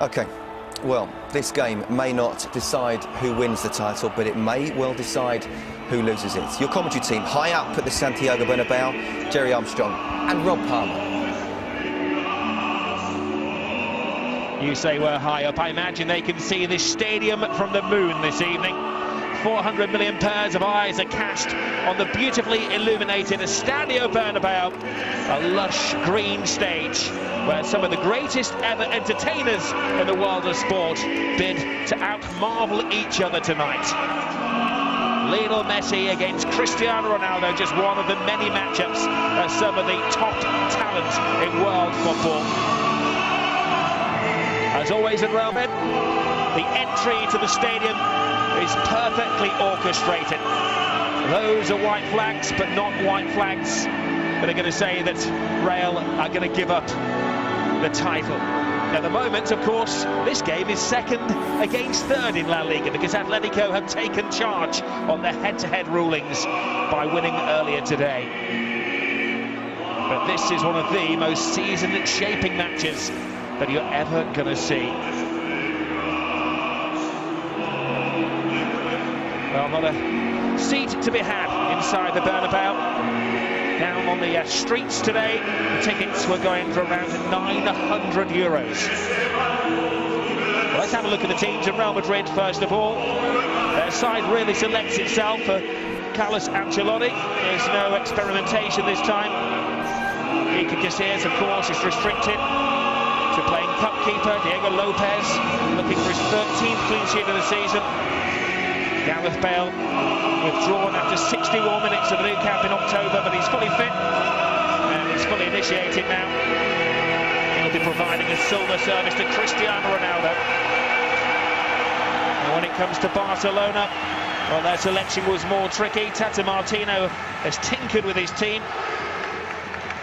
OK, well, this game may not decide who wins the title, but it may well decide who loses it. Your commentary team, high up at the Santiago Bernabeu, Jerry Armstrong and Rob Palmer. You say we're high up. I imagine they can see this stadium from the moon this evening. 400 million pairs of eyes are cast on the beautifully illuminated Estadio Bernabeu, a lush green stage where some of the greatest ever entertainers in the world of sport bid to out-marvel each other tonight. Lionel Messi against Cristiano Ronaldo, just one of the many matchups of some of the top talent in world football. As always in Real Madrid, the entry to the stadium is perfectly orchestrated. Those are white flags, but not white flags that are going to say that Real are going to give up the title. At the moment, of course, this game is second against third in La Liga because Atletico have taken charge on their head-to-head rulings by winning earlier today. But this is one of the most season-shaping matches that you're ever going to see. Well, not a seat to be had inside the Bernabeu. Down on the streets today, the tickets were going for around €900. Well, let's have a look at the teams of Real Madrid first of all. Their side really selects itself for Carlos Ancelotti. There's no experimentation this time. Iker Casillas, of course, is restricted to playing cup keeper. Diego Lopez looking for his 13th clean sheet of the season. Gareth Bale withdrawn after 61 minutes of the new camp in October, but he's fully fit and he's fully initiated now. He'll be providing a silver service to Cristiano Ronaldo. And when it comes to Barcelona, well, their selection was more tricky. Tata Martino has tinkered with his team.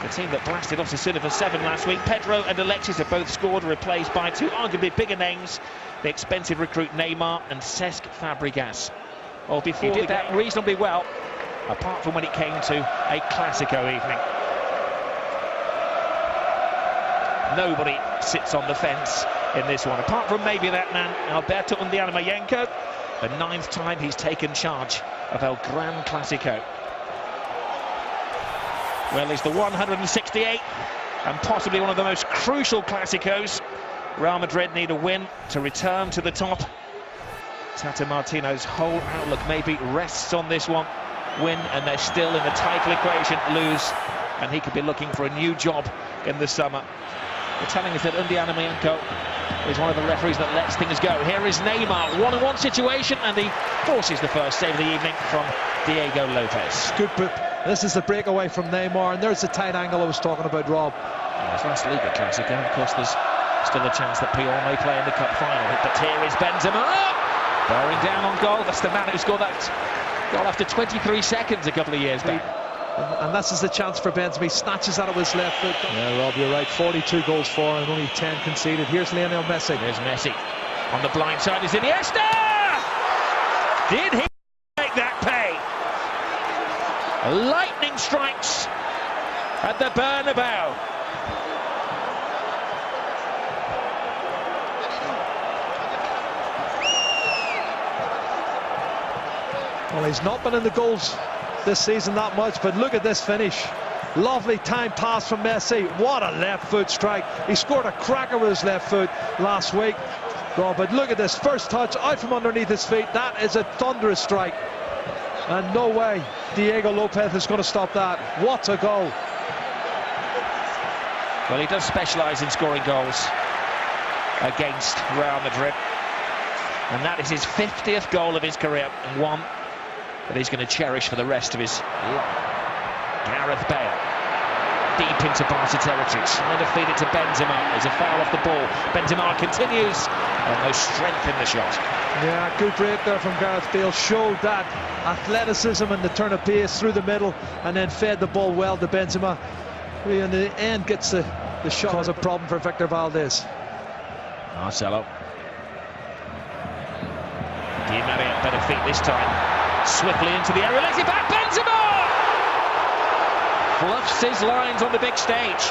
The team that blasted Osasuna for 7 last week. Pedro and Alexis have both scored, replaced by two arguably bigger names, the expensive recruit Neymar and Cesc Fabregas. Well, before he did that reasonably well, apart from when it came to a Clasico evening. Nobody sits on the fence in this one, apart from maybe that man, Alberto Undiana-Mayenko, the 9th time he's taken charge of El Gran Clasico. Well, it's the 168th and possibly one of the most crucial Clásicos. Real Madrid need a win to return to the top. Tata Martino's whole outlook maybe rests on this one. Win and they're still in the title equation. Lose and he could be looking for a new job in the summer. They're telling us that Undiana-Mayenko is one of the referees that lets things go. Here is Neymar, one-on-one situation, and he forces the first save of the evening from Diego Lopez. Good, but this is the breakaway from Neymar, and there's the tight angle I was talking about, Rob. Yeah, it's last Liga Clasico. Of course, there's still a chance that Puyol may play in the cup final. But here is Benzema, bearing down on goal. That's the man who scored that goal after 23 seconds a couple of years back. And this is the chance for Benzema. He snatches out of his left foot. Yeah, Rob, you're right. 42 goals for and only 10 conceded. Here's Lionel Messi. There's Messi. On the blind side is Iniesta! Did he make that pay? Lightning strikes at the Bernabeu. Well, he's not been in the goals this season that much, but look at this finish. Lovely time pass from Messi. What a left foot strike. He scored a cracker with his left foot last week. Oh, but look at this first touch out from underneath his feet. That is a thunderous strike. And no way Diego Lopez is going to stop that. What a goal. Well, he does specialise in scoring goals against Real Madrid. And that is his 50th goal of his career, and one that he's going to cherish for the rest of his life. Gareth Bale, deep into Barca territory, trying to feed it to Benzema. There's a foul off the ball. Benzema continues, and no strength in the shot. Yeah, good break there from Gareth Bale. Showed that athleticism and the turn of pace through the middle, and then fed the ball well to Benzema, who in the end gets the shot. Cause a problem for Victor Valdés. Marcelo. Di Maria, better feet this time. Swiftly into the area, lets it back, Benzema! Fluffs his lines on the big stage.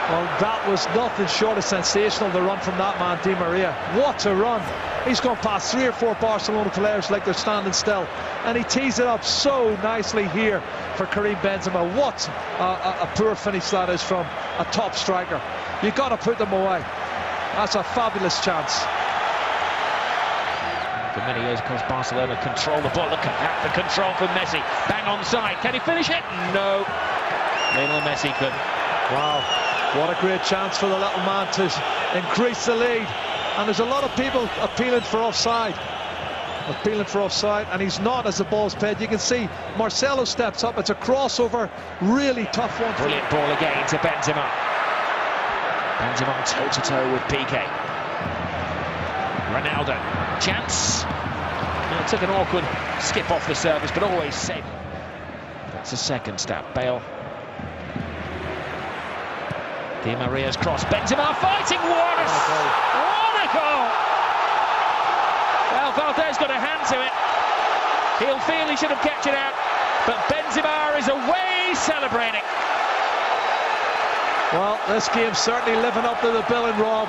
Well, that was nothing short of sensational, the run from that man, Di Maria. What a run. He's gone past 3 or 4 Barcelona players like they're standing still. And he tees it up so nicely here for Karim Benzema. What a poor finish that is from a top striker. You've got to put them away. That's a fabulous chance. For many years, because Barcelona control the ball. Look at that, the control from Messi. Bang on side. Can he finish it? No. Lionel Messi could. Wow, what a great chance for the little man to increase the lead. And there's a lot of people appealing for offside. And he's not as the ball's played. You can see Marcelo steps up. It's a crossover, really tough one. Brilliant ball again to Benzema. Benzema toe-to-toe with Piqué. Ronaldo, chance. Well, it took an awkward skip off the service, but always safe. That's a second step. Bale. Di Maria's cross. Benzema fighting. What a goal! Well, Valdez got a hand to it. He'll feel he should have kept it out, but Benzema is away celebrating. Well, this game's certainly living up to the billing, Rob.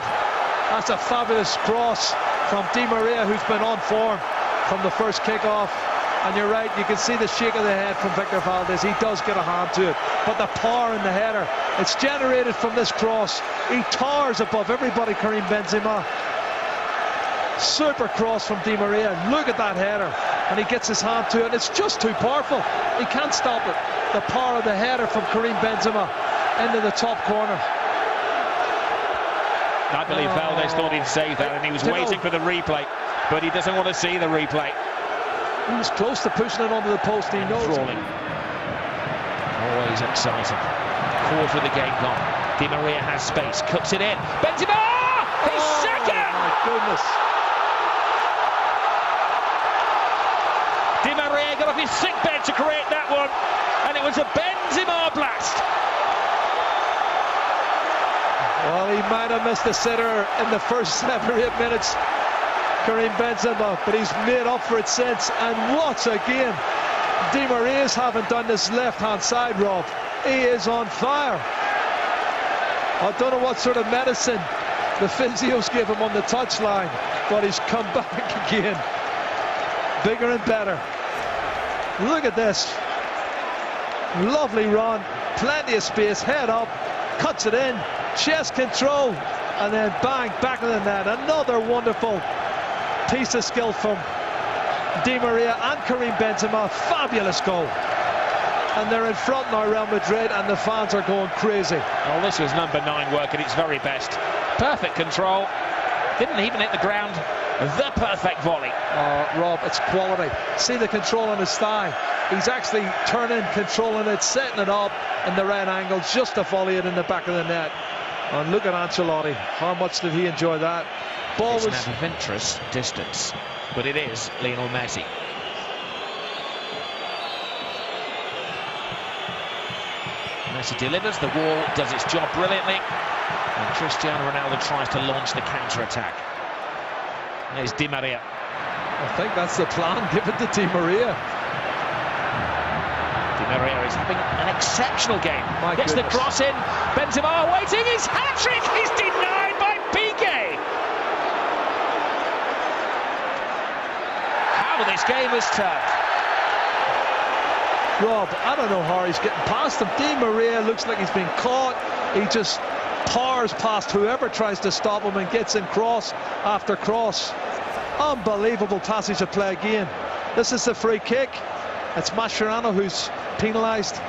That's a fabulous cross from Di Maria, who's been on form from the first kick-off. And you're right, you can see the shake of the head from Victor Valdez. He does get a hand to it. But the power in the header, it's generated from this cross. He towers above everybody, Karim Benzema. Super cross from Di Maria. Look at that header. And he gets his hand to it. It's just too powerful. He can't stop it. The power of the header from Karim Benzema into the top corner. I believe Valdez thought he'd save that, and he was waiting for the replay, but he doesn't want to see the replay. He was close to pushing it onto the post, and he knows. Crawling. Always exciting. Quarter of the game gone. Di Maria has space, cuts it in. Benzema! His second! My goodness. Di Maria got off his sick bed to create that one, and it was a Benzema blast. Well, he might have missed the sitter in the first 7 or 8 minutes, Karim Benzema, but he's made up for it since. And once again, Di Maria's haven't done this left-hand side, Rob. He is on fire. I don't know what sort of medicine the physios give him on the touchline, but he's come back again, bigger and better. Look at this. Lovely run, plenty of space, head up, cuts it in, chest control, and then bang, back of the net. Another wonderful piece of skill from Di Maria and Karim Benzema. Fabulous goal. And they're in front now, Real Madrid, and the fans are going crazy. Well, this was number 9 work at its very best. Perfect control. Didn't even hit the ground. The perfect volley. Rob, it's quality. See the control on his thigh. He's actually turning, controlling it, setting it up in the right angle, just to volley it in the back of the net. And look at Ancelotti. How much did he enjoy that? Ball it's was an adventurous distance, but it is Lionel Messi. Messi delivers, the wall does its job brilliantly, and Cristiano Ronaldo tries to launch the counter-attack. There's Di Maria. I think that's the plan. Give it to Di Maria. Di Maria is having an exceptional game. Gets the cross in. Benzema waiting. His hat-trick is denied by Piqué. How this game has turned. Rob, I don't know how he's getting past him. Di Maria looks like he's been caught. He just powers past whoever tries to stop him and gets in cross after cross. Unbelievable passage of play again. This is the free kick. It's Mascherano who's penalised.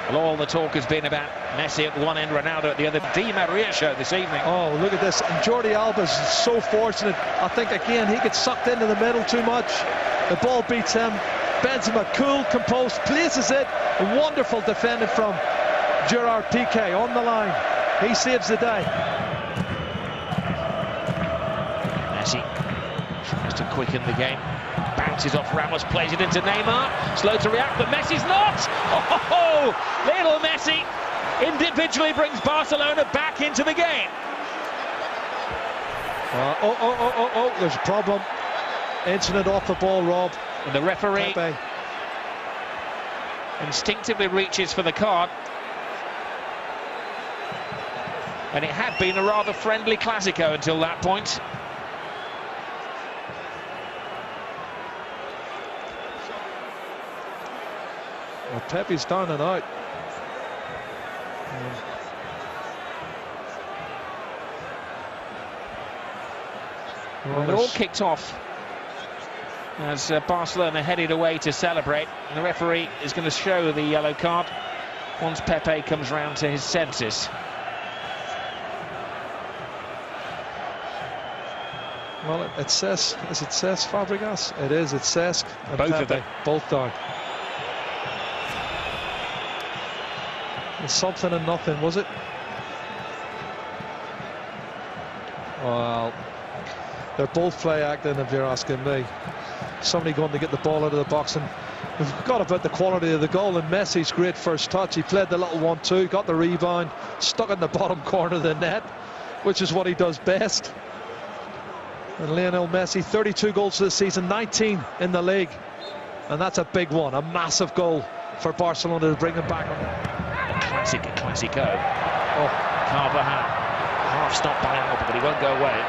Well, all the talk has been about Messi at one end, Ronaldo at the other. Di Maria show this evening. Oh, look at this. And Jordi Alba's so fortunate. I think, again, he gets sucked into the middle too much. The ball beats him. Benzema, cool, composed, places it. A wonderful defending from Gerard Piqué on the line. He saves the day. Messi tries to quicken the game. Bounces off Ramos, plays it into Neymar. Slow to react, but Messi's not. Oh, Lionel Messi individually brings Barcelona back into the game. There's a problem. Incident off the ball, Rob. And the referee instinctively reaches for the card. And it had been a rather friendly Clasico until that point. Well, Pepe's down and out. Well, it all kicked off as Barcelona headed away to celebrate. And the referee is going to show the yellow card once Pepe comes round to his senses. Well, it says, is it Cesc Fabregas? It is, it's Cesc. And both Pepe, of them. both down. It's something and nothing, was it? Well, they're both play acting, if you're asking me. Somebody going to get the ball out of the box, and we've forgot about the quality of the goal. And Messi's great first touch. He played the little 1-2, got the rebound, stuck in the bottom corner of the net, which is what he does best. And Lionel Messi, 32 goals for the season, 19 in the league, and that's a big one, a massive goal for Barcelona to bring him back on. A classico. Oh, Carvajal, half stopped by Alba, but he won't go away.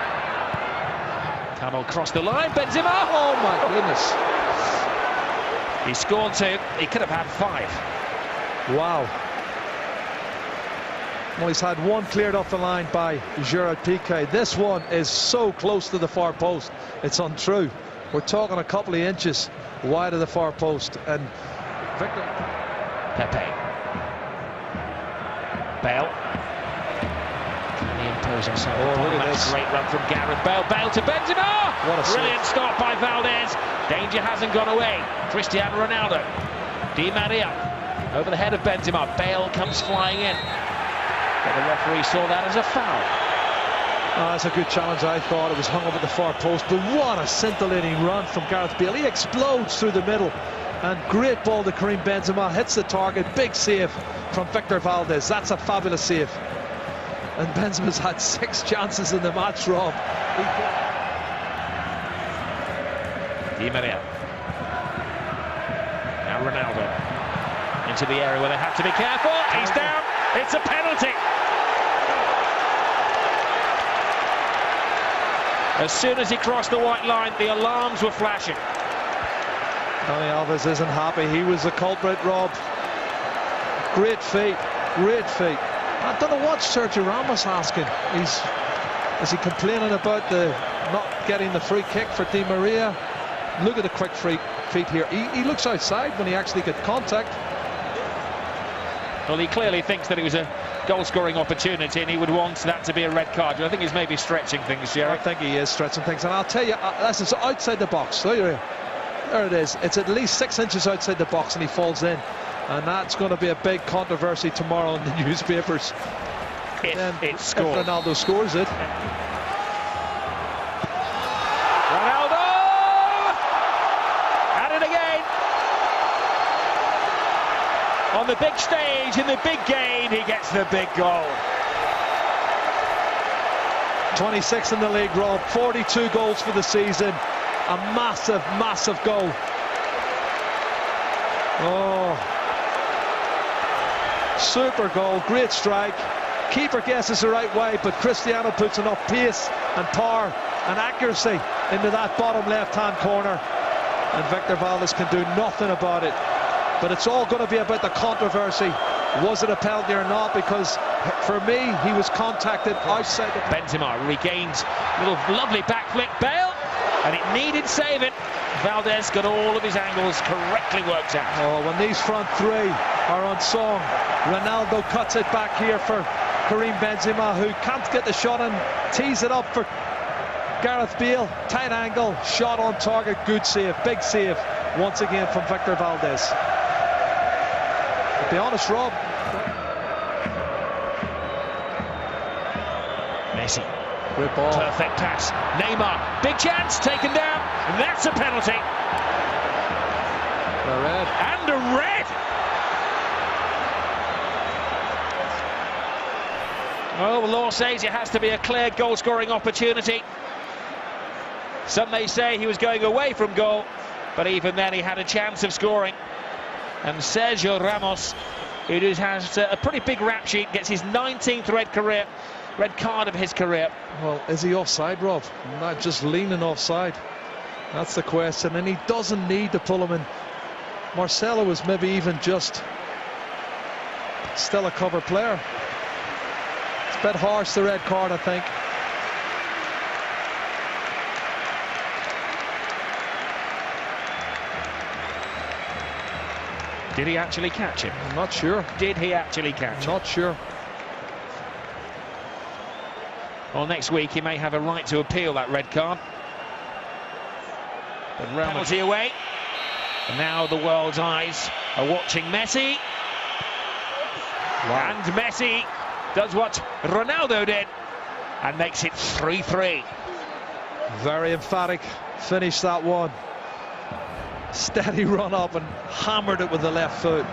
Camel crossed the line, Benzema, Oh my goodness. He scored 2, he could have had 5. Wow. Well, he's had one cleared off the line by Gerard Piqué. This one is so close to the far post, it's untrue. We're talking a couple of inches wide of the far post. And Victor Pepe. Bale. Can he impose himself? Oh, look at this. Great run from Gareth Bale. Bale to Benzema. What a brilliant save. stop by Valdez. Danger hasn't gone away. Cristiano Ronaldo. Di Maria over the head of Benzema. Bale comes flying in. But the referee saw that as a foul. That's a good challenge. I thought it was hung up at the far post, but what a scintillating run from Gareth Bale. He explodes through the middle, and great ball to Karim Benzema, hits the target. Big save from Victor Valdez. That's a fabulous save. And Benzema's had 6 chances in the match, Rob. Di Maria. Now Ronaldo into the area where they have to be careful. He's down. It's a penalty. As soon as he crossed the white line, the alarms were flashing. Dani Alves isn't happy. He was the culprit, Rob. Great feat, great feat. I don't know what Sergio Ramos asking. Is he complaining about the not getting the free kick for Di Maria? Look at the quick free feet here. He looks outside when he actually gets contact. Well, he clearly thinks that it was a goal-scoring opportunity, and he would want that to be a red card. I think he's maybe stretching things, Jerry. I think he is stretching things, and I'll tell you, that's outside the box. There it is. It's at least 6 inches outside the box, and he falls in. And that's going to be a big controversy tomorrow in the newspapers. If it's scored. If Ronaldo scores it. Ronaldo! At it again! On the big stage, in the big game, he gets the big goal. 26 in the league, Rob. 42 goals for the season. A massive, massive goal. Oh. Super goal, great strike. Keeper guesses the right way, but Cristiano puts enough pace and power and accuracy into that bottom left-hand corner. And Victor Valdez can do nothing about it. But it's all going to be about the controversy. Was it a penalty or not? Because for me, he was contacted outside the... Benzema regains a little lovely back flick. Bale, and it needed saving. Valdez got all of his angles correctly worked out. Oh, when these front three are on song, Ronaldo cuts it back here for Karim Benzema, who can't get the shot and tees it up for Gareth Bale. Tight angle, shot on target, good save, big save once again from Victor Valdez. To be honest, Rob. Messi. Great ball. Perfect pass. Neymar, big chance, taken down. That's a penalty. A red. And a red. Well, the law says it has to be a clear goal-scoring opportunity. Some may say he was going away from goal, but even then he had a chance of scoring. And Sergio Ramos, who has a pretty big rap sheet, gets his 19th red career red card of his career. Well, is he offside, Rob? Not just leaning offside. That's the question, and he doesn't need to pull him in. Marcelo was maybe even just still a cover player. It's a bit harsh, the red card, I think. Did he actually catch him? I'm not sure. Did he actually catch him? Not sure. Well, next week he may have a right to appeal that red card. But penalty away. And now the world's eyes are watching Messi. Wow. And Messi does what Ronaldo did and makes it 3-3. Very emphatic finish, that one. Steady run up and hammered it with the left foot.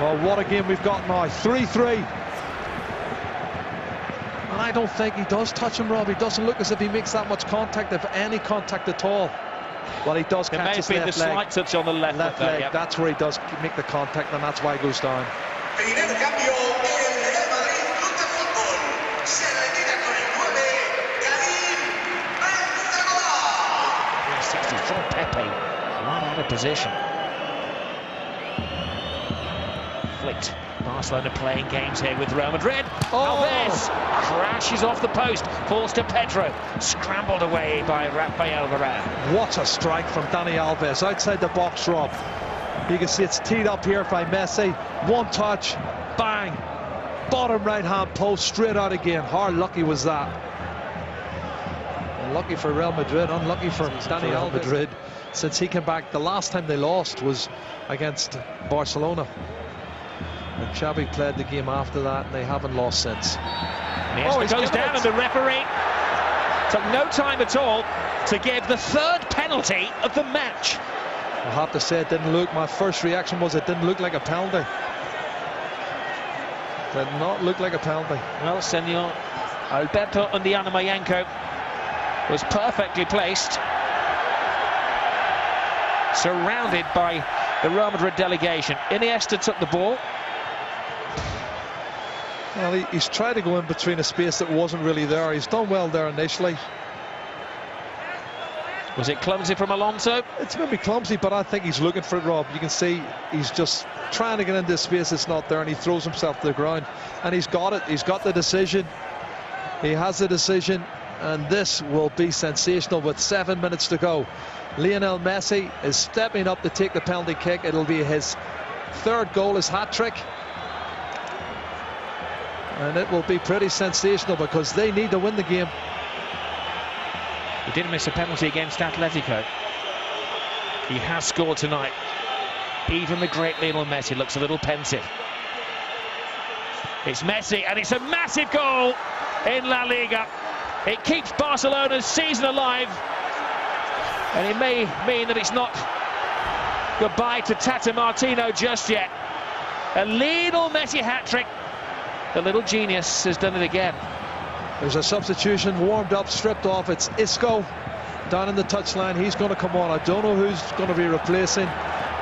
Well, what a game we've got now. 3-3. And I don't think he does touch him, Rob. He doesn't look as if he makes that much contact, if any contact at all. Well, he does catch his left leg. There may have been the slight touch on the left leg. Yep. That's where he does make the contact, and that's why he goes down. 64 Pepe, right out of position. Flicked. Barcelona playing games here with Real Madrid. Alves crashes off the post, falls to Pedro, scrambled away by Rafael Varane. What a strike from Dani Alves outside the box, Rob. You can see it's teed up here by Messi. One touch, bang, bottom right hand post, straight out again. How lucky was that? Lucky for Real Madrid, unlucky for Dani Alves. Madrid, since he came back, the last time they lost was against Barcelona. And Xavi played the game after that, and they haven't lost since. He goes down, and the referee took no time at all to give the third penalty of the match. I have to say, it didn't look, my first reaction was it didn't look like a penalty. Did not look like a penalty. Well, Senor Alberto Undiana-Mayenko was perfectly placed, surrounded by the Real Madrid delegation. Iniesta took the ball. Well, he's tried to go in between a space that wasn't really there. He's done well there initially. Was it clumsy from Alonso? It's maybe clumsy, but I think he's looking for it, Rob. You can see he's just trying to get into this space that's not there, and he throws himself to the ground. And he's got it. He's got the decision. He has the decision, and this will be sensational with 7 minutes to go. Lionel Messi is stepping up to take the penalty kick. It'll be his third goal, his hat-trick. And it will be pretty sensational because they need to win the game. He did miss a penalty against Atletico. He has scored tonight. Even the great Lionel Messi looks a little pensive. It's Messi, and it's a massive goal in La Liga. It keeps Barcelona's season alive, and it may mean that it's not goodbye to Tata Martino just yet. A Lionel Messi hat-trick. The little genius has done it again. There's a substitution, warmed up, stripped off. It's Isco down in the touchline. He's going to come on. I don't know who's going to be replacing,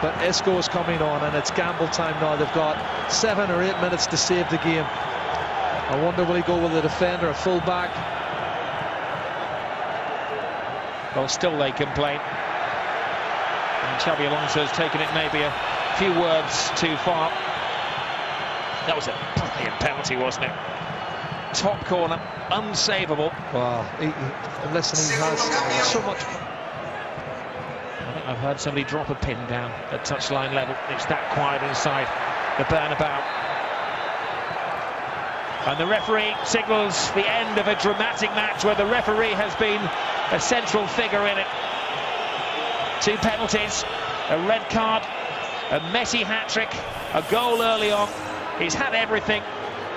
but Isco is coming on, and it's gamble time now. They've got 7 or 8 minutes to save the game. I wonder, will he go with a defender, a full-back? Well, still they complain. And Xabi Alonso has taken it maybe a few words too far. That was a brilliant penalty, wasn't it? Top corner, unsavable. Wow, listen, he has so much. I think I've heard somebody drop a pin down at touchline level. It's that quiet inside the Bernabeu. And the referee signals the end of a dramatic match where the referee has been a central figure in it. 2 penalties, a red card, a Messi hat-trick, a goal early on. He's had everything.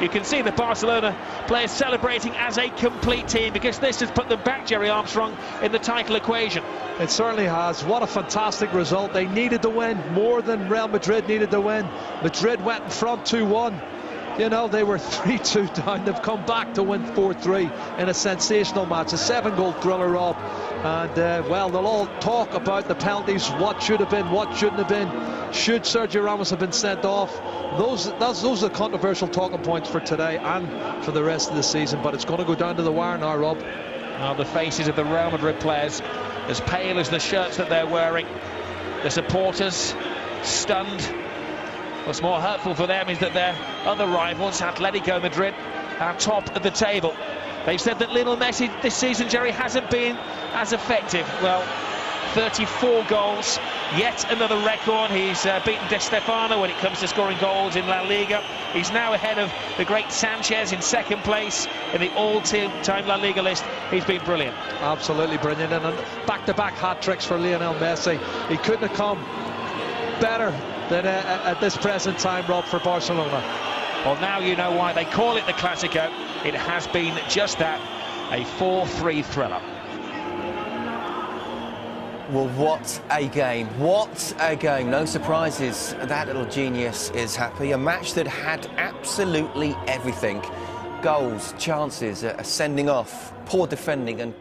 You can see the Barcelona players celebrating as a complete team because this has put them back, Jerry Armstrong, in the title equation. It certainly has. What a fantastic result. They needed to win more than Real Madrid needed to win. Madrid went in front 2-1. You know, they were 3-2 down. They've come back to win 4-3 in a sensational match, a 7-goal thriller, Rob. And, well, they'll all talk about the penalties, what should have been, what shouldn't have been. Should Sergio Ramos have been sent off? Those are the controversial talking points for today and for the rest of the season. But it's going to go down to the wire now, Rob. Now the faces of the Real Madrid players, as pale as the shirts that they're wearing. The supporters stunned. What's more hurtful for them is that their other rivals, Atletico Madrid, are top of the table. They've said that Lionel Messi this season, Jerry, hasn't been as effective. Well, 34 goals, yet another record. He's beaten Di Stefano when it comes to scoring goals in La Liga. He's now ahead of the great Sanchez in second place in the all-time La Liga list. He's been brilliant. Absolutely brilliant. And back-to-back hat-tricks for Lionel Messi. He couldn't have come better than at this present time, Rob, for Barcelona. Well, now you know why they call it the Clásico. It has been just that, a 4-3 thriller. Well, what a game. What a game. No surprises. That little genius is happy. A match that had absolutely everything. Goals, chances, a sending off, poor defending and...